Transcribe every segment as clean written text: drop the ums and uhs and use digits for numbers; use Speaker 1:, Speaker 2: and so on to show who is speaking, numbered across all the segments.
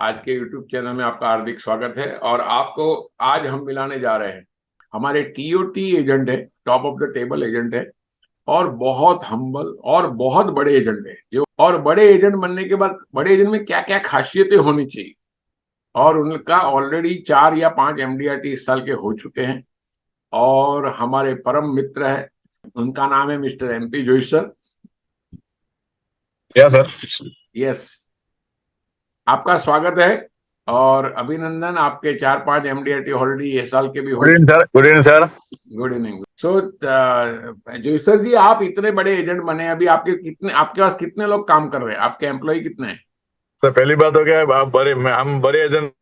Speaker 1: आज के YouTube channel में आपका हार्दिक स्वागत है। और आपको आज हम मिलाने जा रहे हैं हमारे टीओटी एजेंट है, top of the table agent है, और बहुत हम्बल और बहुत बड़े एजेंट है। जो और बड़े एजेंट बनने के बाद बड़े एजेंट में क्या क्या खासियतें होनी चाहिए, और उनका ऑलरेडी 4 या 5 एमडीआरटी इस साल के हो चुके हैं, और हमारे परम मित्र है। उनका नाम है मिस्टर एमपी जोशी सर।
Speaker 2: या सर।
Speaker 1: यस, आपका स्वागत है और अभिनंदन। आपके 4-5 एमडीआरटी ऑलरेडी ये साल के भी हो
Speaker 2: गुड इवनिंग
Speaker 1: चुके।
Speaker 2: Sir, good evening sir.
Speaker 1: Good evening. So Joshi sir ji, आप इतने बड़े एजेंट बने, अभी आपके पास कितने लोग काम कर रहे हैं? आपके एम्प्लॉय कितने हैं?
Speaker 2: सर पहली बात हो गया, आप हम बड़े एजेंट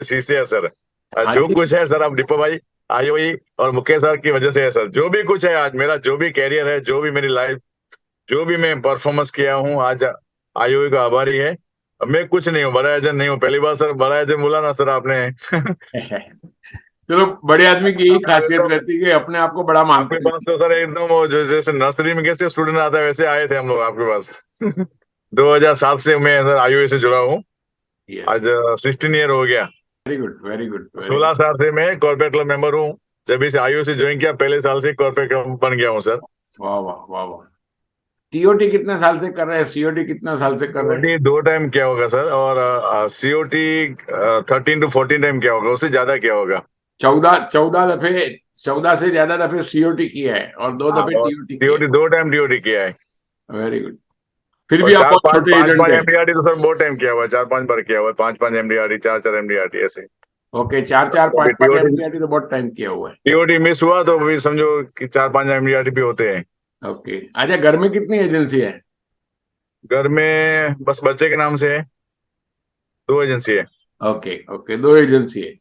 Speaker 2: शीशे है सर।
Speaker 1: हाँ
Speaker 2: जो
Speaker 1: जी।
Speaker 2: कुछ है सर, आप दीपक भाई, आईओई और मुकेश सर की वजह से है सर। जो भी कुछ है आज, मेरा जो भी कैरियर है, जो भी मेरी लाइफ, जो भी मैं परफॉर्मेंस किया हूँ आज, आईओई का आभारी है। मैं कुछ नहीं हूँ, बड़ा एजेंट नहीं हूँ। पहली बार सर बड़ा एजेंट बोला ना सर आपने।
Speaker 1: चलो, बड़े आदमी की यही खासियत
Speaker 2: एकदम
Speaker 1: रहती है कि अपने आप को बड़ा मानते
Speaker 2: आपके
Speaker 1: हैं।
Speaker 2: पास तो सर एकदम वो जैसे नर्सरी में कैसे स्टूडेंट आता है, वैसे आए थे हम लोग आपके पास। 2007 से मैं सर आईओई से जुड़ा हूँ।
Speaker 1: यस।
Speaker 2: आज 16 ईयर हो गया।
Speaker 1: Very good, very good, very
Speaker 2: 16
Speaker 1: good.
Speaker 2: साल से मैं कॉर्पोरेट क्लब मेंबर हूँ। जब इसे आईओ से ज्वाइन किया, पहले साल से कॉर्पोरेट क्लब बन गया हूँ सर।
Speaker 1: वाह वाह वाह वाह। टीओटी कितने साल से कर रहे हैं? सीओटी कितने साल से कर रहे हैं?
Speaker 2: सीओटी 2 टाइम किया होगा सर, और सीओटी 13 to 14 टाइम किया होगा, उससे ज्यादा किया होगा।
Speaker 1: 14 14 दफे। 14 से ज्यादा दफे सीओटी किया है और 2 दफे
Speaker 2: और
Speaker 1: टीओटी किया
Speaker 2: सीओटी 2 टाइम टीओटी किया है।
Speaker 1: है। Very good. फिर भी
Speaker 2: और
Speaker 1: आप
Speaker 2: चार
Speaker 1: बहुत
Speaker 2: पांच
Speaker 1: छोटे
Speaker 2: पांच
Speaker 1: एजेंट
Speaker 2: पांच
Speaker 1: है।
Speaker 2: एमडीआरटी तो सर बहुत टाइम किया हुआ है, 4 5 बार किया हुआ है, 5 5 एमडीआरटी, 4 4 एमडीआरटी ऐसे।
Speaker 1: ओके, 4 4 5 5
Speaker 2: टीओटी
Speaker 1: एमडीआरटी तो बहुत टाइम किया हुआ है।
Speaker 2: टीओटी मिस हुआ तो भी समझो कि 4 5 एमडीआरटी भी होते हैं।
Speaker 1: ओके। अच्छा, घर में कितनी एजेंसी है?
Speaker 2: घर में बस बच्चे के नाम से है, 2 एजेंसी है।
Speaker 1: ओके ओके, 2 एजेंसी है।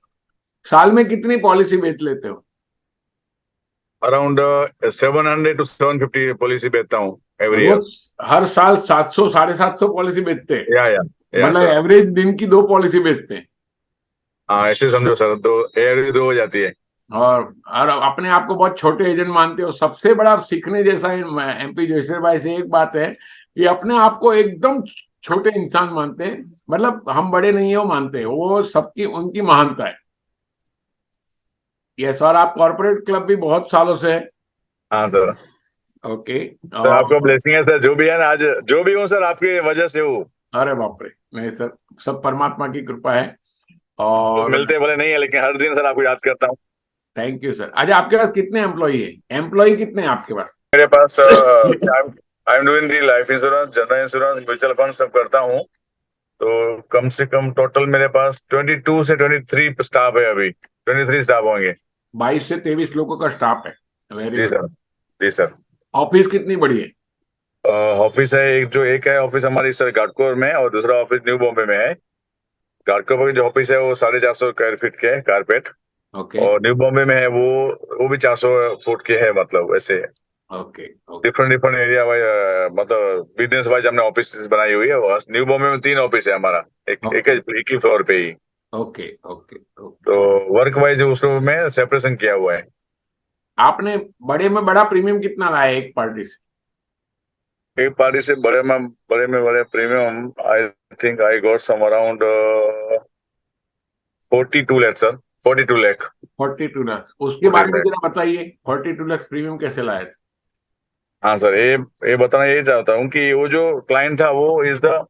Speaker 1: साल में कितनी पॉलिसी बेच लेते हो?
Speaker 2: अराउंड 700 to 750 पॉलिसी बेचता हूँ एवरी ईयर।
Speaker 1: रोज? हर साल 700 750 पॉलिसी बेचते हैं?
Speaker 2: या
Speaker 1: मतलब
Speaker 2: सर।
Speaker 1: एवरेज दिन की 2 पॉलिसी बेचते हैं?
Speaker 2: हाँ ऐसे समझो सर, तो एवरी 2 हो जाती है।
Speaker 1: और अपने आप को बहुत छोटे एजेंट मानते हो। सबसे बड़ा सीखने जैसा एमपी जोशी भाई से एक बात है कि अपने आप को एकदम छोटे इंसान मानते हैं। मतलब हम बड़े नहीं हो मानते, वो सबकी उनकी महानता है। यस। और आप कॉर्पोरेट क्लब भी बहुत सालों से है।
Speaker 2: हाँ सर।
Speaker 1: ओके।
Speaker 2: सर आपका
Speaker 1: और
Speaker 2: ब्लेसिंग है सर, जो भी है ना आज, जो भी हूँ सर आपकी वजह से हूँ।
Speaker 1: अरे बाप रे, नहीं सर, सब परमात्मा की कृपा है।
Speaker 2: लोग
Speaker 1: और
Speaker 2: मिलते भले नहीं है, लेकिन हर दिन सर आपको याद करता हूँ।
Speaker 1: Thank you sir. अच्छा, आपके पास कितने एम्प्लॉई है? एम्प्लॉय कितने हैं आपके पास?
Speaker 2: मेरे पास I am doing the life insurance, general insurance, mutual fund सब करता हूँ। तो कम से कम टोटल मेरे पास 22 से 23 स्टाफ है अभी, 23 स्टाफ होंगे।
Speaker 1: 22 से 23 लोगों का स्टाफ है। वेरी
Speaker 2: जी
Speaker 1: गुड।
Speaker 2: सर। जी सर।
Speaker 1: ऑफिस कितनी बड़ी है?
Speaker 2: ऑफिस है एक है ऑफिस हमारी सर घाटकोर में, और दूसरा ऑफिस न्यू बॉम्बे में है। घाटकोपर की जो ऑफिस है वो 450 स्क्वायर फीट के है, कारपेट।
Speaker 1: ओके
Speaker 2: और न्यू बॉम्बे में है वो भी 400 फुट के है, मतलब वैसे
Speaker 1: okay okay.
Speaker 2: Different different area wise, मतलब बिजनेस वाइज हमने ऑफिस बनाई हुई है। न्यू बॉम्बे में 3 ऑफिस है हमारा,
Speaker 1: ओके
Speaker 2: एक ही फ्लोर पे ही।
Speaker 1: ओके ओके
Speaker 2: तो
Speaker 1: ओके।
Speaker 2: वर्क वाइज उसमें में सेपरेशन किया हुआ है।
Speaker 1: आपने बड़े में बड़ा प्रीमियम कितना लाया एक पार्टी से?
Speaker 2: एक पार्टी से बड़े premium, I think I got some around 42 lakh sir, 42 lakh.
Speaker 1: 42 lakh? उसके
Speaker 2: फोर्टी
Speaker 1: बारे में
Speaker 2: लाख
Speaker 1: जरा बताइए, 42 लाख प्रीमियम कैसे लाए थे?
Speaker 2: हाँ सर, ये बताना यही चाहता हूँ कि वो जो क्लाइंट था वो इज द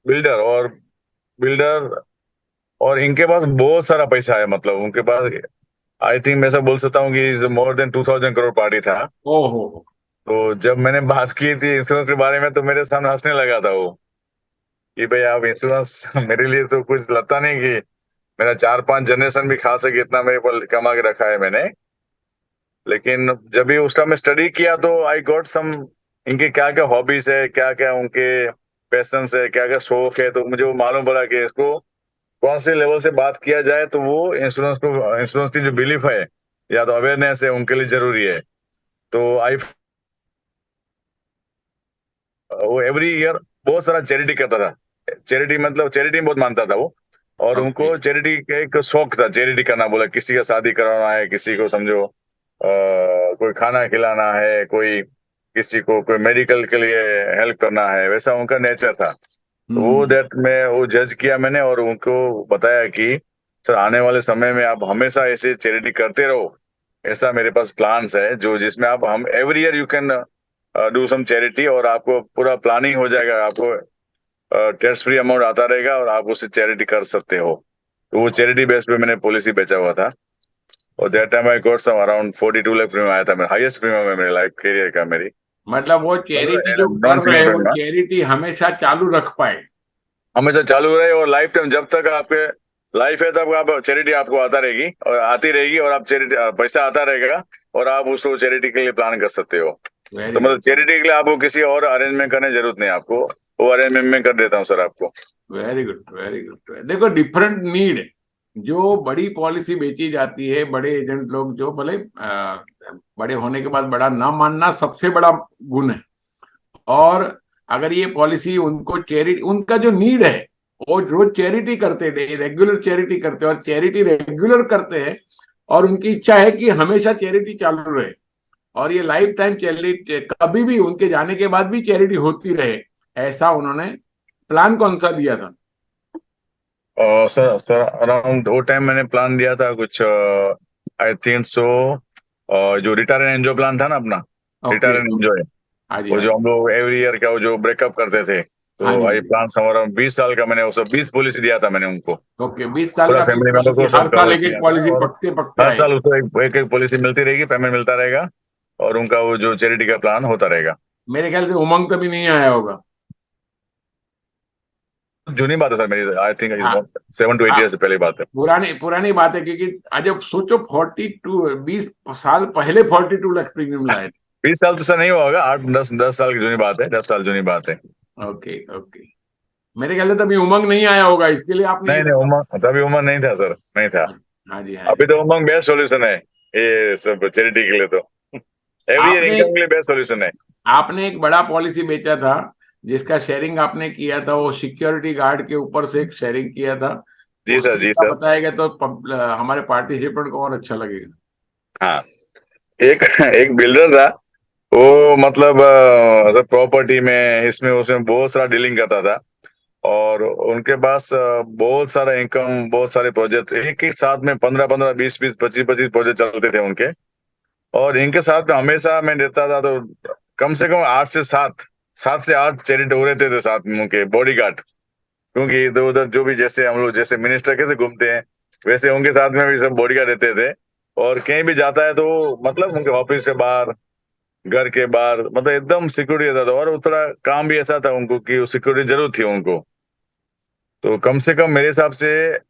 Speaker 2: बिल्डर, बिल्डर और इनके पास बहुत सारा पैसा है, मतलब उनके पास आई थिंक मैं ऐसा बोल सकता हूँ कि is more than 2000 crore party था।
Speaker 1: ओहो।
Speaker 2: तो जब मैंने बात की थी इंश्योरेंस के बारे में, तो मेरे सामने हंसने लगा था वो, कि भाई आप इंश्योरेंस मेरे लिए तो कुछ लगता नहीं कि मेरा 4 5 जनरेशन भी खा सके, इतना मेरे पर कमा के रखा है मैंने। लेकिन जब भी उस टाइम में स्टडी किया तो आई गॉट सम, इनके क्या क्या हॉबीज है, क्या क्या उनके पैशंस है, क्या क्या शौक है, तो मुझे वो मालूम पड़ा कि इसको कौन से लेवल से बात किया जाए तो वो इंश्योरेंस की जो बिलीफ है या तो अवेयरनेस है उनके लिए जरूरी है। तो आई वो एवरी ईयर बहुत सारा चैरिटी करता था। चैरिटी मतलब चैरिटी में बहुत मानता था वो। और
Speaker 1: ओके
Speaker 2: उनको चैरिटी का एक शौक था, चैरिटी करना। बोला किसी का शादी कराना है, किसी को समझो कोई खाना खिलाना है, कोई किसी को कोई मेडिकल के लिए हेल्प करना है, वैसा उनका नेचर था। वो
Speaker 1: हम्म।
Speaker 2: दैट मैं वो जज किया मैंने और उनको बताया कि सर आने वाले समय में आप हमेशा ऐसे चैरिटी करते रहो। ऐसा मेरे पास प्लान्स है जो जिसमें आप हम every year you can do some charity और आपको पूरा प्लानिंग हो जाएगा। आपको टैक्स फ्री अमाउंट आता रहेगा और आप उससे चैरिटी कर सकते हो। तो वो चैरिटी बेस पे मैंने पॉलिसी बेचा हुआ था। और that time I got some around 42 lakh premium आया था। मेरा हाईएस्ट प्रीमियम है मेरे लाइफ करियर का मेरी।
Speaker 1: मतलब वो चैरिटी जो
Speaker 2: मतलब नॉन
Speaker 1: कर
Speaker 2: सिंगल
Speaker 1: रहे हैं वो
Speaker 2: प्रीमियम
Speaker 1: चैरिटी हमेशा चालू रख पाए।
Speaker 2: हमेशा चालू रहे और लाइफ टाइम जब तक आपके लाइफ है तब आप चैरिटी आपको आता रहेगी और आती रहेगी और आप चैरिटी पैसा आता रहेगा और आप उसको चैरिटी के लिए प्लान कर सकते हो। तो
Speaker 1: वेरी
Speaker 2: मतलब
Speaker 1: गुड।
Speaker 2: चैरिटी के लिए आपको किसी और अरेंजमेंट करने की जरूरत नहीं है आपको। वो अरेंजमेंट मैं कर देता हूँ सर आपको।
Speaker 1: Very good, very good. देखो, डिफरेंट नीड। जो बड़ी पॉलिसी बेची जाती है, बड़े एजेंट लोग जो भले बड़े होने के बाद बड़ा ना मानना सबसे बड़ा गुण है। और अगर ये पॉलिसी उनको चैरिटी, उनका जो नीड है, वो रोज चैरिटी करते हैं, रेगुलर चैरिटी करते हैं और चैरिटी रेगुलर करते हैं। और उनकी इच्छा है कि हमेशा चैरिटी चालू रहे और ये लाइफ टाइम चैरिटी, कभी भी उनके जाने के बाद भी चैरिटी होती रहे। ऐसा उन्होंने प्लान कौन सा दिया था?
Speaker 2: और सर सर अराउंड वो टाइम मैंने प्लान दिया था कुछ आई थिंक सो जो रिटायर एंड एंजॉय प्लान था ना अपना।
Speaker 1: ओके।
Speaker 2: रिटायर एंड एंजॉय
Speaker 1: हाँ जी,
Speaker 2: वो
Speaker 1: हाँ
Speaker 2: जो
Speaker 1: जी।
Speaker 2: हम लोग एवरी ईयर का वो जो ब्रेकअप करते थे।
Speaker 1: हाँ
Speaker 2: तो
Speaker 1: जी, हाँ
Speaker 2: आई
Speaker 1: जी।
Speaker 2: प्लान समर 20 साल का मैंने वो सब 20 पॉलिसी दिया था मैंने उनको।
Speaker 1: ओके, 20 साल
Speaker 2: पूरा
Speaker 1: का 20
Speaker 2: फैमिली मेंबर
Speaker 1: पॉलिसी,
Speaker 2: को
Speaker 1: हर
Speaker 2: सब
Speaker 1: साल
Speaker 2: कवर
Speaker 1: एक एक
Speaker 2: किया था
Speaker 1: पॉलिसी
Speaker 2: और
Speaker 1: पकते पकते
Speaker 2: हर
Speaker 1: आए।
Speaker 2: साल उसको एक एक पॉलिसी मिलती रहेगी पेमेंट मिलता रहेगा और उनका वो जो चैरिटी का प्लान होता रहेगा।
Speaker 1: मेरे ख्याल से उमंग कभी नहीं आया होगा।
Speaker 2: जूनी बात है सर मेरी आई थिंक
Speaker 1: हाँ।
Speaker 2: 7 to 8 ईयर
Speaker 1: हाँ,
Speaker 2: से पहले बात है।
Speaker 1: पुरानी पुरानी बात है, क्योंकि अजब सोचो, 20 साल पहले 42 लाख प्रीमियम लाए
Speaker 2: 20 साल तो सर नहीं हुआ होगा 8 10 10 साल की जूनी बात है 10 साल जूनी बात है।
Speaker 1: थे। Okay, okay. मेरे ख्याल से तभी उमंग नहीं आया होगा, इसके लिए आपने ये
Speaker 2: नहीं नहीं
Speaker 1: सब।
Speaker 2: उमंग तभी उमंग नहीं था सर नहीं था।
Speaker 1: हाँ जी, हाँ
Speaker 2: अभी
Speaker 1: जी।
Speaker 2: तो उमंग बेस्ट सॉल्यूशन है ये सब चैरिटी के लिए तो एवरी ईयर
Speaker 1: आपने
Speaker 2: इनकम के लिए बेस्ट सॉल्यूशन है।
Speaker 1: आपने एक बड़ा पॉलिसी बेचा था, जिसका शेयरिंग आपने किया था, वो सिक्योरिटी गार्ड के ऊपर से एक शेयरिंग किया था।
Speaker 2: जी सर
Speaker 1: उसको
Speaker 2: जी
Speaker 1: थोड़ा
Speaker 2: सर।
Speaker 1: बताएगा तो हमारे पार्टिसिपेंट को और अच्छा लगेगा।
Speaker 2: हाँ एक एक बिल्डर था वो मतलब सर प्रॉपर्टी में इसमें उसमें बहुत सारा डीलिंग करता था। और उनके पास बहुत सारा इनकम बहुत सारे प्रोजेक्ट एक एक साथ में 15 15 20 20 25 25 प्रोजेक्ट चलते थे उनके। और इनके साथ में हमेशा मैं देता था तो कम से कम 8 से 7 7 से 8 चैरिटी हो रहते थे साथ में उनके बॉडी गार्ड। क्योंकि इधर उधर जो भी जैसे हम लोग जैसे मिनिस्टर कैसे घूमते हैं वैसे उनके साथ में भी सब बॉडी गार्ड रहते थे। और कहीं भी जाता है तो मतलब उनके ऑफिस से बाहर घर के बाहर मतलब एकदम सिक्योरिटी रहता था। और थोड़ा काम भी ऐसा था उनको कि सिक्योरिटी जरूर थी उनको। तो कम से कम मेरे हिसाब से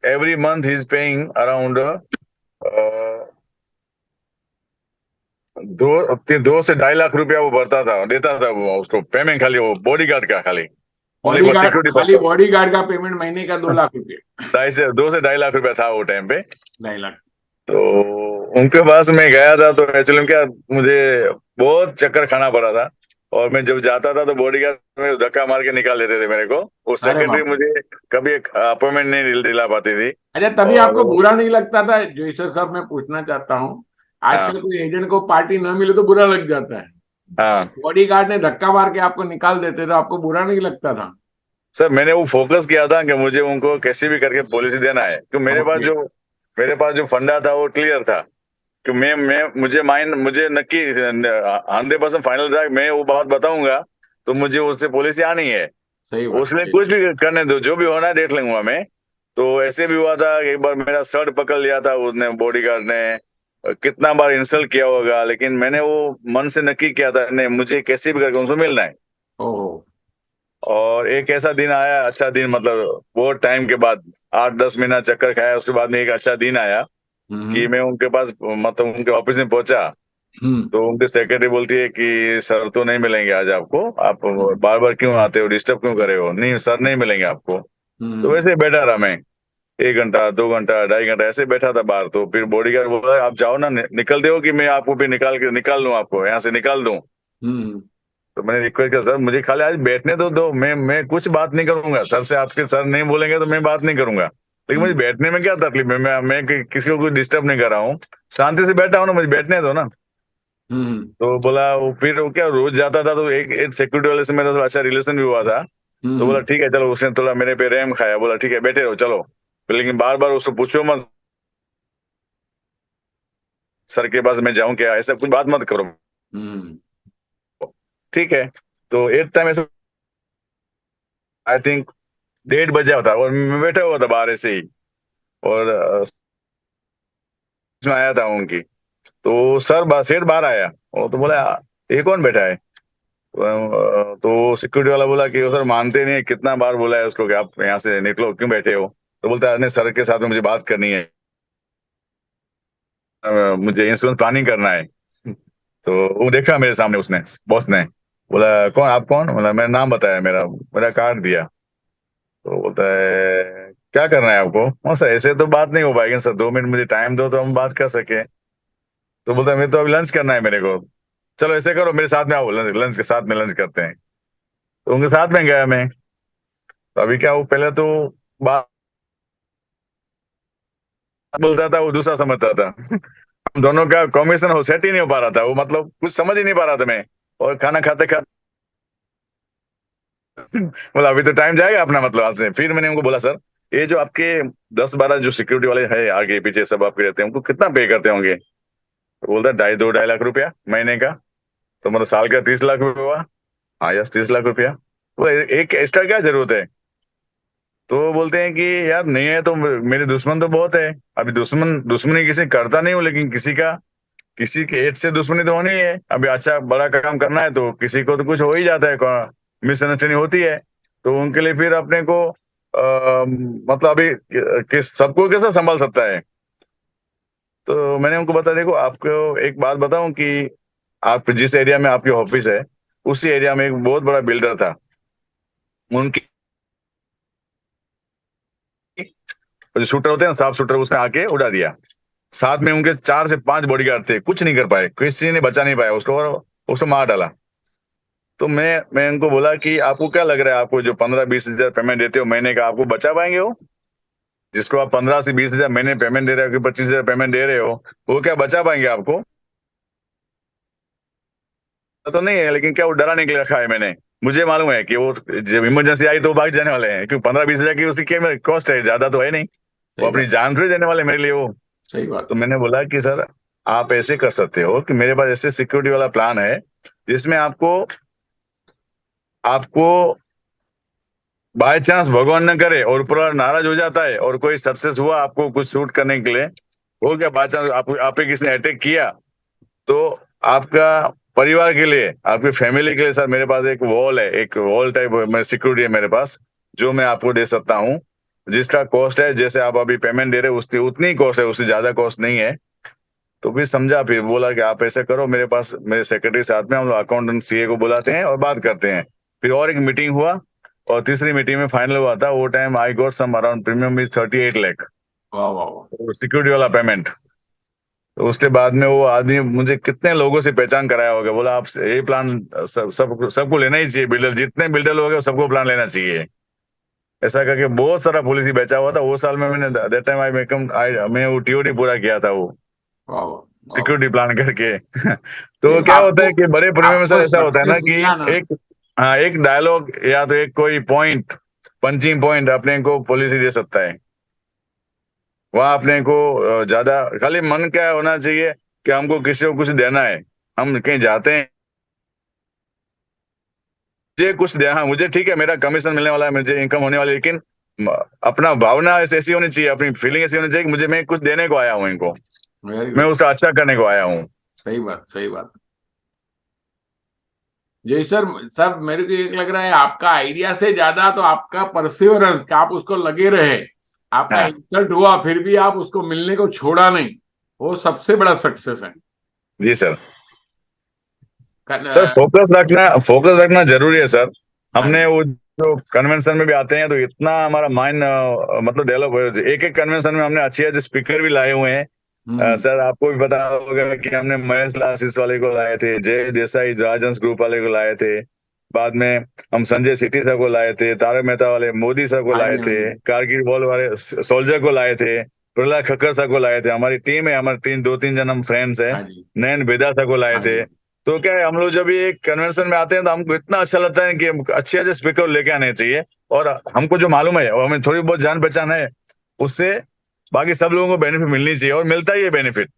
Speaker 2: every month he is paying around 2 से 2.5 लाख रुपया वो भरता था देता था वो उसको पेमेंट खाली वो बॉडी गार्ड का खाली ओनली फॉर
Speaker 1: बॉडीगार्ड,
Speaker 2: सिक्योरिटी
Speaker 1: खाली
Speaker 2: पर्पस।
Speaker 1: बॉडीगार्ड का पेमेंट महीने का 2 लाख रुपए।
Speaker 2: 2 से 2.5 लाख रुपया था वो टाइम पे।
Speaker 1: 2.5 लाख।
Speaker 2: तो उनके पास मैं गया था तो एक्चुअली क्या मुझे बहुत चक्कर खाना पड़ा था। और मैं जब जाता था तो बॉडीगार्ड में धक्का मार के निकाल देते थे मेरे को। वो
Speaker 1: अरे
Speaker 2: सेक्रेटरी
Speaker 1: बाप रे।
Speaker 2: मुझे कभी एक अपॉइंटमेंट नहीं दिला पाती थी।
Speaker 1: अच्छा, तभी
Speaker 2: और
Speaker 1: आपको बुरा नहीं लगता था? जोईसर साहब, मैं पूछना चाहता हूँ,
Speaker 2: हाँ
Speaker 1: आजकल कोई एजेंट को पार्टी ना मिले तो बुरा लग जाता है।
Speaker 2: हाँ
Speaker 1: बॉडीगार्ड ने धक्का मार के आपको निकाल देते तो आपको बुरा नहीं लगता था?
Speaker 2: सर मैंने वो फोकस किया था कि मुझे उनको कैसे भी करके पॉलिसी देना है क्योंकि
Speaker 1: ओके।
Speaker 2: मेरे पास जो फंडा था वो क्लियर था। कि मैं मुझे नक्की 100% फाइनल था कि मैं वो बात बताऊंगा तो मुझे उससे पॉलिसी आनी है।
Speaker 1: सही बात,
Speaker 2: उसमें
Speaker 1: सही
Speaker 2: कुछ
Speaker 1: बात।
Speaker 2: भी करने दो जो भी होना है देख लूंगा मैं। तो ऐसे भी हुआ था कि एक बार मेरा शर्ट पकड़ लिया था उसने बॉडीगार्ड ने कितना बार इंसल्ट किया होगा लेकिन मैंने वो मन से नक्की किया था नहीं मुझे कैसे भी करके उनसे मिलना है।
Speaker 1: ओहो।
Speaker 2: और एक ऐसा दिन आया अच्छा दिन मतलब बहुत टाइम के बाद 8 10 महीना चक्कर खाया उसके बाद में एक अच्छा दिन आया कि
Speaker 1: हम्म।
Speaker 2: मैं उनके पास मतलब उनके ऑफिस में पहुंचा।
Speaker 1: हम्म।
Speaker 2: तो उनके सेक्रेटरी बोलती है कि सर तो नहीं मिलेंगे आज आपको आप
Speaker 1: हम्म।
Speaker 2: बार बार क्यों आते हो डिस्टर्ब क्यों करे हो नहीं सर नहीं मिलेंगे आपको। तो
Speaker 1: हम्म।
Speaker 2: वैसे ही बैठा रहा मैं 1 घंटा 2 घंटा 2.5 घंटा ऐसे बैठा था बाहर। तो फिर बॉडीगार्ड बोला आप जाओ ना निकल दो कि मैं आपको फिर निकाल दूं आपको यहाँ से निकाल दूं।
Speaker 1: हम्म।
Speaker 2: तो मैंने रिक्वेस्ट किया सर मुझे खाली आज बैठने तो दो मैं कुछ बात नहीं करूंगा सर से आपके सर नहीं बोलेंगे तो मैं बात नहीं करूंगा। लेकिन मुझे
Speaker 1: हम्म।
Speaker 2: बैठने में क्या तकलीफ है मैं किसी को कुछ डिस्टर्ब नहीं कर रहा हूँ। शांति से बैठा हूँ ना मुझे बैठने दो ना।
Speaker 1: हम्म।
Speaker 2: तो बोला वो फिर वो क्या रोज जाता था तो एक एक सिक्योरिटी वाले से मेरा थोड़ा अच्छा रिलेशन भी हुआ था। तो बोला
Speaker 1: हम्म।
Speaker 2: ठीक है चलो, उसने थोड़ा मेरे पे रहम खाया, बोला ठीक है बैठे रहो चलो, लेकिन बार बार उसको पूछो मत सर के पास मैं जाऊं क्या, ऐसा कुछ बात मत करो।
Speaker 1: हम्म।
Speaker 2: ठीक है। तो एक टाइम ऐसा, आई थिंक 1:30 होता, और मैं बैठा हुआ था बाहर ऐसे ही, और उसमें आया था उनकी, तो सेठ बाहर आया, वो तो बोला ये कौन बैठा है। तो सिक्योरिटी वाला बोला कि वो सर मानते नहीं है, कितना बार बोला है उसको कि आप यहाँ से निकलो, क्यों बैठे हो। तो बोलता है नहीं सर के साथ में मुझे बात करनी है, मुझे इंश्योरेंस प्लानिंग करना है। तो वो देखा मेरे सामने उसने, बॉस ने, बोला कौन, आप कौन, बोला मैंने नाम बताया, मेरा मेरा कार्ड दिया। तो बोलता है क्या करना है आपको। हाँ सर ऐसे तो बात नहीं हो पाएगी सर, 2 मिनट मुझे टाइम दो तो हम बात कर सके। तो बोलता है मैं तो अभी लंच करना है मेरे को। चलो ऐसे करो मेरे साथ में आओ, लंच लंच के साथ में लंच करते हैं। तो उनके साथ में गया मैं। तो अभी क्या, वो पहले तो बात बोलता था, वो दूसरा समझता था। हम दोनों का कॉम्बिनेशन हो सेट ही नहीं हो पा रहा था, वो मतलब कुछ समझ ही नहीं पा रहा था मैं। और खाना खाते खाते बोला अभी तो टाइम जाएगा अपना, मतलब आज से। फिर मैंने उनको बोला सर, ये जो आपके 10-12 जो सिक्योरिटी वाले हैं आगे पीछे सब आपके रहते हैं, उनको कितना पे करते होंगे। तो बोलता है 2.5 लाख रुपया महीने का। तो मतलब साल का 30 लाख रुपया हुआ। हाँ यस 30 लाख रुपया। वो एक एक्स्ट्रा क्या जरूरत है। तो बोलते हैं कि यार नहीं है तो मेरे दुश्मन तो बहुत है। अभी दुश्मनी किसी करता नहीं हूँ, लेकिन किसी के एज से दुश्मनी तो होनी है। अभी अच्छा बड़ा काम करना है तो किसी को तो कुछ हो ही जाता है, मिसअंडरस्टैंडिंग होती है। तो उनके लिए फिर अपने को मतलब अभी सबको कैसे संभाल सकता है। तो मैंने उनको बता, देखो आपको एक बात बताऊं कि आप जिस एरिया में आपकी ऑफिस है, उसी एरिया में एक बहुत बड़ा बिल्डर था। उनकी जो शूटर होते हैं ना, साफ शूटर, उसने आके उड़ा दिया। साथ में उनके 4 से 5 बॉडीगार्ड थे, कुछ नहीं कर पाए, किसी ने बचा नहीं पाया उसको, और उसको मार डाला। तो मैं उनको बोला कि आपको क्या लग रहा है, आपको जो 15-20 हजार पेमेंट देते हो महीने का, आपको बचा पाएंगे वो। जिसको आप 15 से 20 हजार महीने पेमेंट दे रहे हो कि 25 हजार पेमेंट दे रहे हो, वो क्या बचा पाएंगे आपको। तो नहीं है, लेकिन क्या वो डराने के लिए रखा है मैंने। मुझे मालूम है कि वो जब इमरजेंसी आई तो वो भाग जाने वाले हैं, क्योंकि 15-20 हजार की उसकी क्या कॉस्ट है, ज्यादा तो है नहीं। वो
Speaker 1: सही
Speaker 2: अपनी
Speaker 1: बात।
Speaker 2: जान थोड़ी देने वाले मेरे लिए वो।
Speaker 1: सही बात।
Speaker 2: तो मैंने बोला कि सर आप ऐसे कर सकते हो कि मेरे पास ऐसे सिक्योरिटी वाला प्लान है, जिसमें आपको आपको बाय चांस भगवान न करे और ऊपर वाला नाराज हो जाता है और कोई सक्सेस हुआ आपको कुछ शूट करने के लिए, हो गया बाय चांस आप पे किसी ने अटैक किया, तो आपका परिवार के लिए, आपकी फैमिली के लिए सर मेरे पास एक वॉल है, एक वॉल टाइप में सिक्योरिटी है मेरे पास, जो मैं आपको दे सकता हूँ। जिसका कॉस्ट है, जैसे आप अभी पेमेंट दे रहे हो उसकी उतनी ही कॉस्ट है, उससे ज्यादा कॉस्ट नहीं है। तो फिर समझा, फिर बोला कि आप ऐसा करो, मेरे पास मेरे सेक्रेटरी साथ में, हम लोग अकाउंटेंट सीए को बुलाते हैं और बात करते हैं। फिर और एक मीटिंग हुआ, और तीसरी मीटिंग में फाइनल हुआ था, वो time I got some around premium is 38 lakh,
Speaker 1: वाह वाह वाह।
Speaker 2: सिक्योरिटी वाला पेमेंट। तो उसके बाद में वो आदमी मुझे कितने लोगों से पहचान कराया होगा, बोला आप ये प्लान सबको लेना ही चाहिए, बिल्डर जितने बिल्डर लोग हैं सबको प्लान लेना चाहिए। ऐसा करके बहुत सारा पॉलिसी बेचा हुआ था वो साल में। मैंने दैट टाइम मैं वो टीओडी पूरा किया था वो,
Speaker 1: वाह वाह। वाह वाह।
Speaker 2: सिक्योरिटी प्लान करके।
Speaker 1: नहीं,
Speaker 2: तो क्या होता
Speaker 1: आपको
Speaker 2: है कि बड़े प्रीमियम में सर
Speaker 1: आपको
Speaker 2: ऐसा होता है ना
Speaker 1: सक्सेस
Speaker 2: कि
Speaker 1: मिला ना।
Speaker 2: एक, हाँ एक डायलॉग या तो एक कोई पॉइंट, पंचिंग पॉइंट अपने को पॉलिसी दे सकता है। वहां अपने को ज्यादा खाली मन क्या होना चाहिए कि हमको किसी को कुछ देना है। हम कहीं जाते हैं, मुझे कुछ दे, हाँ मुझे ठीक है मेरा कमीशन मिलने वाला है, मुझे इनकम होने वाली है, लेकिन अपना भावना ऐसी होनी चाहिए, अपनी फीलिंग ऐसी होनी चाहिए कि मुझे, मैं कुछ देने को आया हूँ इनको,
Speaker 1: वेरी
Speaker 2: मैं
Speaker 1: गुड।
Speaker 2: उसका अच्छा करने को आया हूँ।
Speaker 1: सही बात, सही बात। जी सर। सब मेरे को एक लग रहा है, आपका आइडिया से ज्यादा तो आपका परसिवरेंस, कि आप उसको लगे रहे। आपका
Speaker 2: हाँ
Speaker 1: इंसल्ट हुआ फिर भी आप उसको मिलने को छोड़ा नहीं। वो सबसे बड़ा सक्सेस है।
Speaker 2: जी सर। सर
Speaker 1: हाँ
Speaker 2: फोकस रखना जरूरी है सर। हमने
Speaker 1: जी।
Speaker 2: वो जो कन्वेंशन में भी आते हैं तो इतना हमारा माइंड मतलब डेवलप हो, एक एक कन्वेंशन में हमने अच्छे अच्छे स्पीकर भी लाए हुए हैं।
Speaker 1: हम्म।
Speaker 2: सर आपको भी पता होगा कि हमने महेश लासिस वाले को लाए थे, जय देसाई राजंस ग्रुप वाले को लाए थे, बाद में हम संजय सिटी सर को लाए थे, तारक मेहता वाले मोदी सर को
Speaker 1: हाँ
Speaker 2: लाए
Speaker 1: जी, हाँ
Speaker 2: थे,
Speaker 1: जी।
Speaker 2: कारगिल वॉर वाले सोल्जर को लाए थे, प्रहलाद खक्कर सर को लाए थे। हमारी टीम है, हमारे 2-3 जन हम फ्रेंड्स हैं।
Speaker 1: हाँ जी।
Speaker 2: नयन बेदा सर को लाए
Speaker 1: हाँ
Speaker 2: थे।
Speaker 1: जी।
Speaker 2: तो क्या है, हम लोग जब ये कन्वेंशन में आते हैं तो हमको इतना अच्छा लगता है कि अच्छे अच्छे स्पीकर लेके आने चाहिए। और हमको जो मालूम है और हमें थोड़ी बहुत जान पहचान है, उससे बाकी सब लोगों को बेनिफिट मिलनी चाहिए, और मिलता ही है बेनिफिट।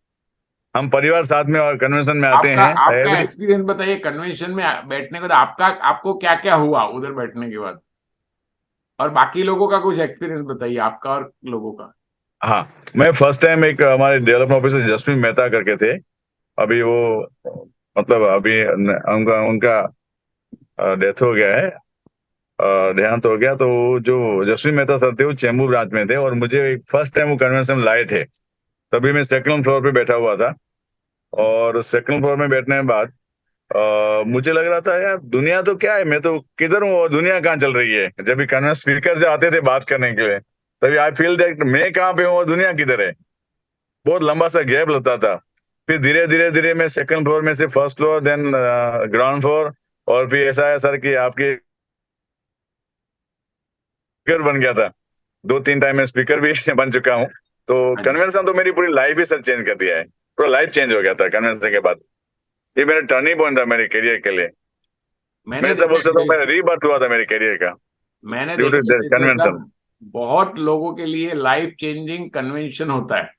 Speaker 2: हम परिवार साथ में और कन्वेंशन में आते
Speaker 1: आपका
Speaker 2: हैं
Speaker 1: आपका
Speaker 2: एवरी।
Speaker 1: एक्सपीरियंस बताइए कन्वेंशन में बैठने के बाद, आपका आपको क्या क्या हुआ उधर बैठने के बाद, और बाकी लोगों का कुछ एक्सपीरियंस बताइए, आपका और लोगों का।
Speaker 2: हाँ, मैं फर्स्ट टाइम एक हमारे डेवलपमेंट ऑफिसर जसमीन मेहता करके थे। अभी वो मतलब अभी उनका उनका डेथ हो गया है, देहांत हो गया। तो जो जसवीन मेहता सर थे वो चेंबूर ब्रांच में थे, और मुझे फर्स्ट टाइम वो कन्वेंशन लाए थे। तभी मैं सेकंड फ्लोर पे बैठा हुआ था। और सेकंड फ्लोर में बैठने के बाद मुझे लग रहा था यार दुनिया तो क्या है, मैं तो किधर हूँ और दुनिया कहाँ चल रही है। जब भी कन्वेंस स्पीकर से आते थे बात करने के लिए, तभी आई फील दैट मैं कहाँ पे हूँ और दुनिया किधर है। बहुत लंबा सा गैप लगता था। फिर धीरे धीरे धीरे मैं सेकंड फ्लोर में से first floor, then ground floor. और फिर ऐसा है सर कि आपके स्पीकर बन गया था। दो तीन टाइम में स्पीकर भी बन चुका हूँ। तो
Speaker 1: हाँ जी।
Speaker 2: कन्वेंशन तो मेरी पूरी लाइफ ही सर चेंज कर दिया है। पूरा लाइफ चेंज हो गया था कन्वेंशन के बाद। ये मेरा टर्निंग पॉइंट था मेरे करियर के लिए। मैं
Speaker 1: मैंने
Speaker 2: ऐसा
Speaker 1: देखा
Speaker 2: बोल सकता हूँ,
Speaker 1: है
Speaker 2: मेरा रीबर्थ हुआ था मेरे करियर का,
Speaker 1: मैंने
Speaker 2: ड्यू
Speaker 1: देखा
Speaker 2: टू
Speaker 1: है जैसे
Speaker 2: कन्वेंशन।
Speaker 1: सब बहुत लोगों के लिए लाइफ चेंजिंग कन्वेंशन होता है।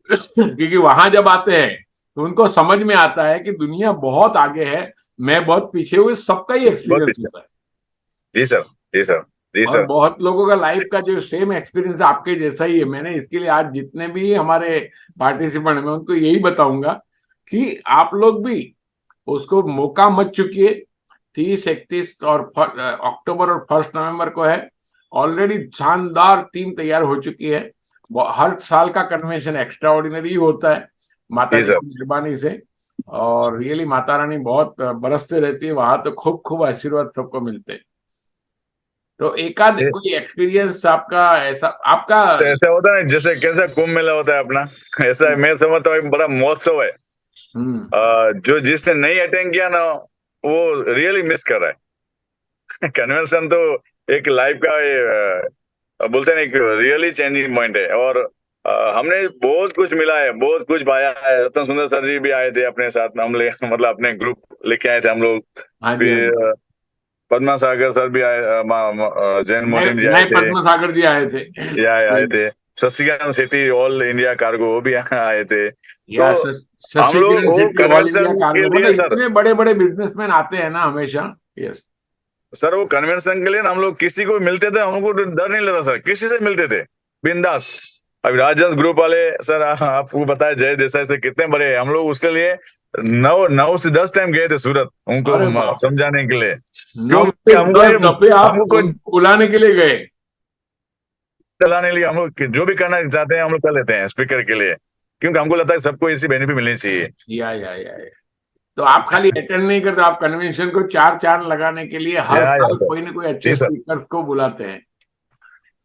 Speaker 1: क्योंकि वहां जब आते हैं तो उनको समझ में आता है कि दुनिया बहुत आगे है, मैं बहुत पीछे हूँ, सबका ही
Speaker 2: बहुत
Speaker 1: एक्सपीरियंस
Speaker 2: पीछे।
Speaker 1: होता है।
Speaker 2: जी सर। जी सर। जी
Speaker 1: और
Speaker 2: सर।
Speaker 1: बहुत लोगों का लाइफ का जो सेम एक्सपीरियंस आपके जैसा ही है। मैंने इसके लिए आज जितने भी हमारे पार्टिसिपेंट मैं उनको यही बताऊंगा कि आप लोग भी उसको मौका मत चुकिए। 30, 31 और अक्टूबर और 1 नवंबर को है। ऑलरेडी शानदार टीम तैयार हो चुकी है। हर साल का कन्वेंशन एक्स्ट्रा ऑर्डिनरी होता है माता
Speaker 2: जी
Speaker 1: जी
Speaker 2: सर।
Speaker 1: की मेहरबानी से। और रियली माता रानी बहुत बरसते रहती है वहां, तो खूब खूब आशीर्वाद सबको मिलते हैं। तो एकाध
Speaker 2: ये
Speaker 1: कोई एक्सपीरियंस आपका ऐसा आपका।
Speaker 2: तो ऐसा होता है जैसे कैसा कुंभ मेला होता है अपना, ऐसा है। मैं समझता हूँ एक बड़ा महोत्सव है।
Speaker 1: हम्म।
Speaker 2: जो जिसने नहीं अटेंड किया ना, वो रियली मिस कर रहा है। कन्वेंशन तो एक लाइफ का बोलते हैं ना, एक रियली चेंजिंग पॉइंट है। और हमने बहुत कुछ मिला है, बहुत कुछ पाया है। रतन सुंदर सर जी भी आए थे अपने साथ में, हम ले मतलब अपने ग्रुप लेके आए थे हम लोग।
Speaker 1: हाँ जी, हाँ
Speaker 2: फिर
Speaker 1: जी।
Speaker 2: पद्मा सागर सर भी आए, जैन
Speaker 1: नए
Speaker 2: मोहन जी आए
Speaker 1: नए
Speaker 2: थे।
Speaker 1: पद्म सागर जी आए थे।
Speaker 2: ये आए थे। शशिकांत सेठी ऑल इंडिया कार्गो वो भी आए थे। तो
Speaker 1: या
Speaker 2: हम
Speaker 1: शशि
Speaker 2: लोग
Speaker 1: किरण
Speaker 2: वो
Speaker 1: शेट्टी ऑल इंडिया
Speaker 2: कन्वेंशन के
Speaker 1: कार्गो,
Speaker 2: लिए
Speaker 1: मतलब
Speaker 2: सर,
Speaker 1: इतने बड़े बड़े बिजनेसमैन आते हैं ना हमेशा। यस।
Speaker 2: सर वो कन्वेंशन के लिए ना हम लोग किसी को भी मिलते थे, हमको डर नहीं लगता सर, किसी से मिलते थे बिंदास। अभी राजस ग्रुप वाले सर, आपको बताया जय देसाई से कितने बड़े हैं हम लोग, उसके लिए 9 9 से 10 टाइम गए थे सूरत उनको
Speaker 1: अरे बाप रे।
Speaker 2: समझाने के लिए।
Speaker 1: नौ
Speaker 2: क्योंकि
Speaker 1: से
Speaker 2: हमको
Speaker 1: दस दफे आप
Speaker 2: हमको कोई
Speaker 1: उनको बुलाने के लिए गए।
Speaker 2: चलाने के लिए हम लोग जो भी करना चाहते हैं हम लोग कर लेते हैं स्पीकर के लिए, क्योंकि हमको लगता है सबको इसी बेनिफिट मिलनी चाहिए।
Speaker 1: या तो आप खाली अटेंड नहीं करते, आप कन्वेंशन को चार चांद लगाने के लिए हर
Speaker 2: या
Speaker 1: साल
Speaker 2: सर।
Speaker 1: कोई ना कोई अच्छे
Speaker 2: जी सर।
Speaker 1: स्पीकर को बुलाते हैं।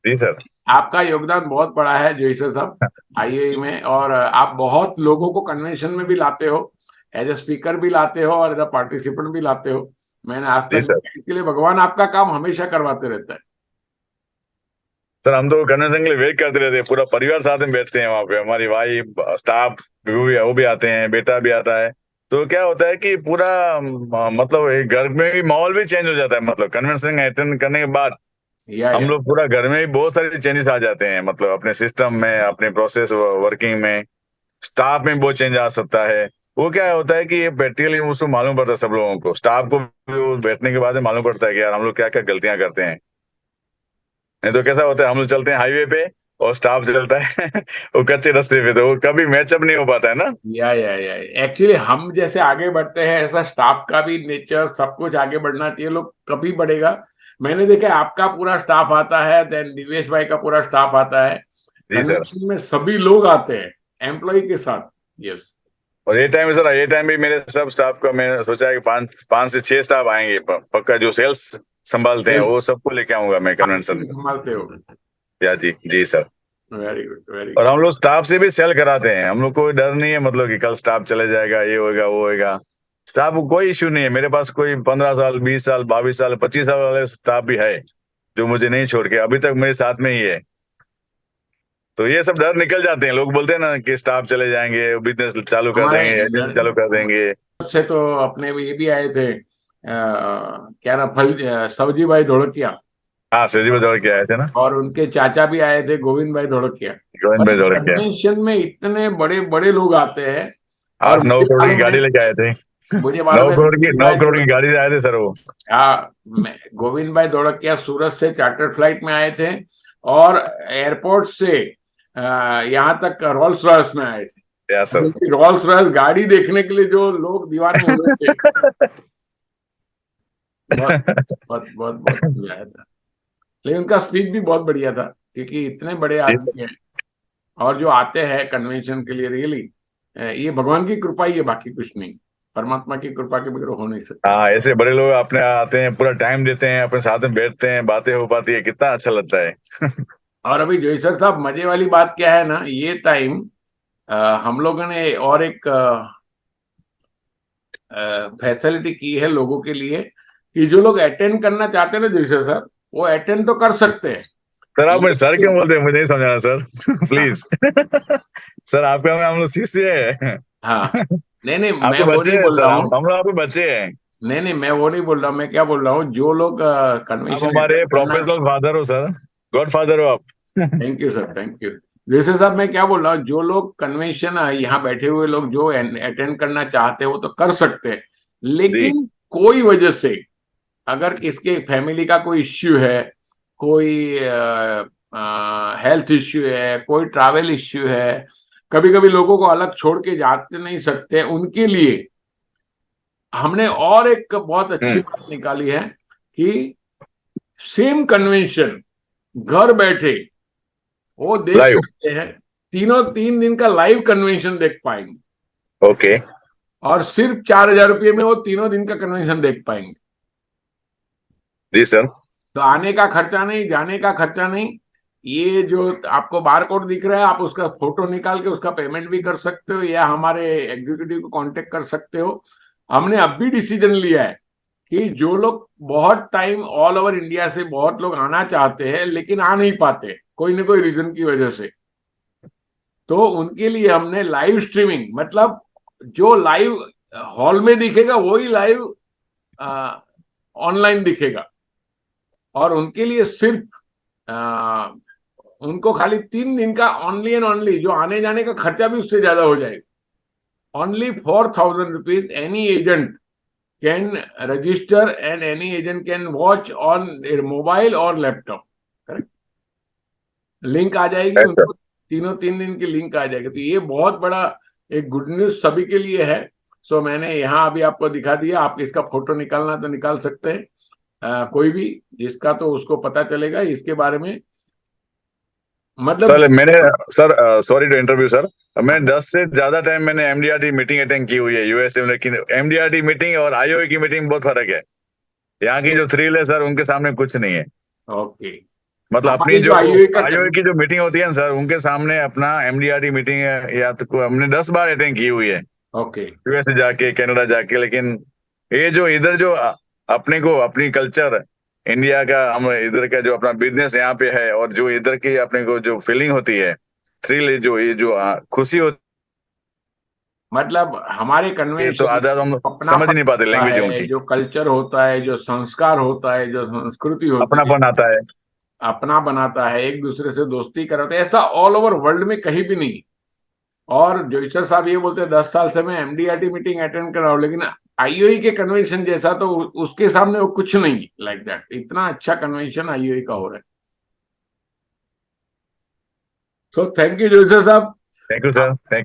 Speaker 2: जी सर।
Speaker 1: आपका योगदान बहुत बड़ा है जोईसर साहब आईएई में। और आप बहुत लोगों को कन्वेंशन में भी लाते हो, एज ए स्पीकर भी लाते हो और एज ए पार्टिसिपेंट भी लाते हो। मैंने आज
Speaker 2: जी
Speaker 1: तक
Speaker 2: सर।
Speaker 1: देखा, इसके लिए भगवान आपका काम हमेशा करवाते रहता है।
Speaker 2: सर हम तो कन्वेंशन के लिए वेट करते रहते हैं, पूरा परिवार साथ में बैठते हैं वहां पे, हमारी वाइफ स्टाफ वो भी आते हैं, बेटा भी आता है। तो क्या होता है कि पूरा मतलब एक घर में भी माहौल भी चेंज हो जाता है, मतलब कन्वेंशन अटेंड करने के बाद हम
Speaker 1: या
Speaker 2: लोग पूरा घर में भी बहुत सारे चेंजेस आ जाते हैं, मतलब अपने सिस्टम में, अपने प्रोसेस वर्किंग में, स्टाफ में बहुत चेंज आ सकता है। वो क्या होता है कि ये प्रैक्टिकली उसको मालूम पड़ता है, सब लोगों को, स्टाफ को भी वो बैठने के बाद में मालूम पड़ता है कि यार हम लोग क्या क्या गलतियां करते हैं। नहीं तो कैसा होता है, हम लोग चलते हैं हाईवे पे और स्टाफ चलता है वो कच्चे रास्ते पे, तो वो कभी मैचअप नहीं हो पाता है ना।
Speaker 1: या एक्चुअली हम जैसे आगे बढ़ते हैं ऐसा स्टाफ का भी नेचर सब कुछ आगे बढ़ना चाहिए, लोग कभी बढ़ेगा। मैंने देखा है, आपका पूरा स्टाफ आता है, देन दिवेश भाई का पूरा स्टाफ आता है।
Speaker 2: जी सर।
Speaker 1: कन्वेंशन में सभी लोग आते हैं एम्प्लॉय के साथ। यस।
Speaker 2: और ये टाइम सर, ये टाइम भी मेरे सब स्टाफ का मैं सोचा है कि 5 5 से 6 स्टाफ आएंगे, पक्का जो सेल्स संभालते हैं वो सबको लेके आऊंगा मैं
Speaker 1: आप
Speaker 2: कन्वेंशन
Speaker 1: टीम
Speaker 2: में।
Speaker 1: संभालते हो।
Speaker 2: या जी। जी सर।
Speaker 1: वेरी गुड, वेरी
Speaker 2: और
Speaker 1: गुड।
Speaker 2: हम लोग स्टाफ से भी सेल कराते हैं, हम लोग कोई डर नहीं है, मतलब कि कल स्टाफ चले जाएगा, ये होगा वो होगा। स्टाफ को कोई इश्यू नहीं है, मेरे पास कोई 15 साल 20 साल 22 साल 25 साल वाले स्टाफ भी है जो मुझे नहीं छोड़ के अभी तक मेरे साथ में ही है। तो ये सब डर निकल जाते हैं। लोग बोलते हैं ना कि स्टाफ चले जाएंगे, बिजनेस चालू कर
Speaker 1: हमारे
Speaker 2: देंगे, एजेंट चालू कर देंगे।
Speaker 1: से तो अपने ये भी आए थे, क्या नाम, सवजी भाई धोड़किया,
Speaker 2: हाँ, शिवजी में दौड़ के आए थे ना,
Speaker 1: और उनके चाचा भी आए थे, गोविंद भाई धोड़किया।
Speaker 2: गोविंद
Speaker 1: और
Speaker 2: भाई दौड़ के।
Speaker 1: कन्वेंशन में इतने बड़े बड़े लोग आते हैं। और
Speaker 2: 8-9 करोड़ की गाड़ी लेके आए थे।
Speaker 1: मुझे
Speaker 2: नौ
Speaker 1: मालूम है
Speaker 2: करोड़ की
Speaker 1: गोविंद
Speaker 2: नौ
Speaker 1: भाई
Speaker 2: करोड़ की गाड़ी से आए थे सर वो।
Speaker 1: गोविंद भाई धोड़किया सूरत से चार्टर फ्लाइट में आए थे, और एयरपोर्ट से यहाँ तक रोल्स रॉयस में आए थे।
Speaker 2: या सर।
Speaker 1: रोल्स रॉयस गाड़ी देखने के लिए जो लोग दीवाने हुए थे, बहुत बहुत बहुत बहुत मजा आया था। लेकिन उनका स्पीच भी बहुत बढ़िया था, क्योंकि इतने बड़े
Speaker 2: जी सर।
Speaker 1: आदमी हैं, और जो आते हैं कन्वेंशन के लिए, रियली ये भगवान की कृपा ही है, बाकी कुछ नहीं। परमात्मा की कृपा के बगैर हो नहीं सकता।
Speaker 2: हाँ, ऐसे बड़े लोग अपने आते हैं, पूरा टाइम देते हैं, अपने साथ में बैठते हैं, बातें हो पाती है, कितना अच्छा लगता है।
Speaker 1: और अभी जोईसर साहब, मजे वाली बात क्या है ना, ये टाइम हम लोगों ने और एक फैसिलिटी की है लोगों के लिए, कि जो लोग अटेंड करना चाहते हैं ना जोईसर साहब, वो अटेंड तो कर सकते हैं।
Speaker 2: सर आप मुझे सर क्यों
Speaker 1: लेकिन
Speaker 2: बोलते हैं, मुझे नहीं समझाना सर। प्लीज। सर आपका, हम लोग शिष्य है।
Speaker 1: हाँ, नहीं नहीं, मैं
Speaker 2: आपके
Speaker 1: वो
Speaker 2: बच्चे
Speaker 1: नहीं
Speaker 2: हैं
Speaker 1: बोल
Speaker 2: सर,
Speaker 1: रहा
Speaker 2: हम
Speaker 1: हूँ।
Speaker 2: हम लोग आपके बच्चे हैं।
Speaker 1: नहीं नहीं, मैं वो नहीं बोल रहा हूँ। मैं क्या बोल रहा हूँ, जो लोग
Speaker 2: आप
Speaker 1: कन्वेंशन
Speaker 2: हमारे
Speaker 1: अटेंड करना।
Speaker 2: प्रोफेशनल फादर हो सर, गॉड फादर हो आप।
Speaker 1: Thank you sir, thank you. जैसे साहब, मैं क्या बोल रहा हूँ, जो लोग कन्वेंशन यहाँ बैठे हुए लोग जो अटेंड करना चाहते हैं, वो तो कर सकते हैं।
Speaker 2: जी।
Speaker 1: लेकिन कोई वजह से, अगर किसके फैमिली का कोई इश्यू है, कोई हेल्थ इश्यू है, कोई ट्रैवल इश्यू है, कभी कभी लोगों को अलग छोड़ के जाते नहीं सकते, उनके लिए हमने और एक बहुत अच्छी
Speaker 2: हम्म।
Speaker 1: बात निकाली है, कि सेम कन्वेंशन घर बैठे वो देख
Speaker 2: लाइव।
Speaker 1: सकते हैं। 3 दिन का लाइव कन्वेंशन देख पाएंगे,
Speaker 2: ओके।
Speaker 1: और सिर्फ 4,000 रुपये में वो 3 दिन का कन्वेंशन देख पाएंगे।
Speaker 2: जी सर।
Speaker 1: तो आने का खर्चा नहीं, जाने का खर्चा नहीं। ये जो आपको बार कोड दिख रहा है, आप उसका फोटो निकाल के उसका पेमेंट भी कर सकते हो, या हमारे एग्जीक्यूटिव को कांटेक्ट कर सकते हो। हमने अब भी डिसीजन लिया है कि जो लोग बहुत टाइम ऑल ओवर इंडिया से बहुत लोग आना चाहते हैं, लेकिन आ नहीं पाते कोई ना कोई रीजन की वजह से, तो उनके लिए हमने लाइव स्ट्रीमिंग, मतलब जो लाइव हॉल में दिखेगा वही लाइव ऑनलाइन दिखेगा। और उनके लिए सिर्फ उनको खाली 3 दिन का ओनली एंड ओनली, जो आने जाने का खर्चा भी उससे ज्यादा हो जाएगा, only 4,000 rupees any agent can register, and any agent can watch on their mobile और लैपटॉप। करेक्ट, लिंक आ जाएगी
Speaker 2: अच्छा।
Speaker 1: उनको, तीनों 3 दिन की लिंक आ जाएगी। तो ये बहुत बड़ा एक गुड न्यूज सभी के लिए है। सो मैंने यहाँ अभी आपको दिखा दिया, आप इसका फोटो निकालना तो निकाल सकते हैं, कोई भी जिसका, तो उसको पता चलेगा इसके बारे में, मतलब।
Speaker 2: सर मैंने, sir sorry to interview sir, मैं 10 से ज्यादा टाइम मैंने एमडीआरटी मीटिंग अटेंड की हुई है यूएसए में, लेकिन एमडीआरटी मीटिंग और आईओए की मीटिंग में बहुत फर्क है। यहाँ की जो थ्रिल है सर, उनके सामने कुछ नहीं है।
Speaker 1: ओके,
Speaker 2: मतलब अपनी
Speaker 1: हमारी
Speaker 2: जो
Speaker 1: जो आईओए का
Speaker 2: आईओए की जो मीटिंग होती है ना सर, उनके सामने अपना एमडीआरटी मीटिंग है, या तो हमने 10 बार अटेंड की हुई है
Speaker 1: ओके,
Speaker 2: यूएसए जाके, कनाडा जाके। लेकिन ये जो इधर जो अपने को अपनी कल्चर इंडिया का, हम इधर का जो अपना बिजनेस यहाँ पे है, और जो इधर की अपने को जो फीलिंग होती है, थ्रिल, जो ये जो खुशी होती
Speaker 1: मतलब हमारे
Speaker 2: है, तो
Speaker 1: कन्वेंशन
Speaker 2: आधा तो हम समझ
Speaker 1: अपनापन
Speaker 2: नहीं पाते
Speaker 1: होता
Speaker 2: लैंग्वेज
Speaker 1: है,
Speaker 2: उनकी।
Speaker 1: जो कल्चर होता है, जो संस्कार होता है, जो संस्कृति होती है,
Speaker 2: अपनापन आता है।
Speaker 1: अपना बनाता है, एक दूसरे से दोस्ती कराते हैं, ऐसा ऑल ओवर वर्ल्ड में कहीं भी नहीं। और जोईसर साहब ये बोलते हैं 10 साल से मैं एमडीआरटी मीटिंग अटेंड कर रहा हूँ, लेकिन आईओई के कन्वेंशन जैसा तो उसके सामने वो कुछ नहीं, लाइक दैट। इतना अच्छा कन्वेंशन आईओई का हो रहा है। सो थैंक यू जोईसर साहब।
Speaker 2: Thank you sir, thank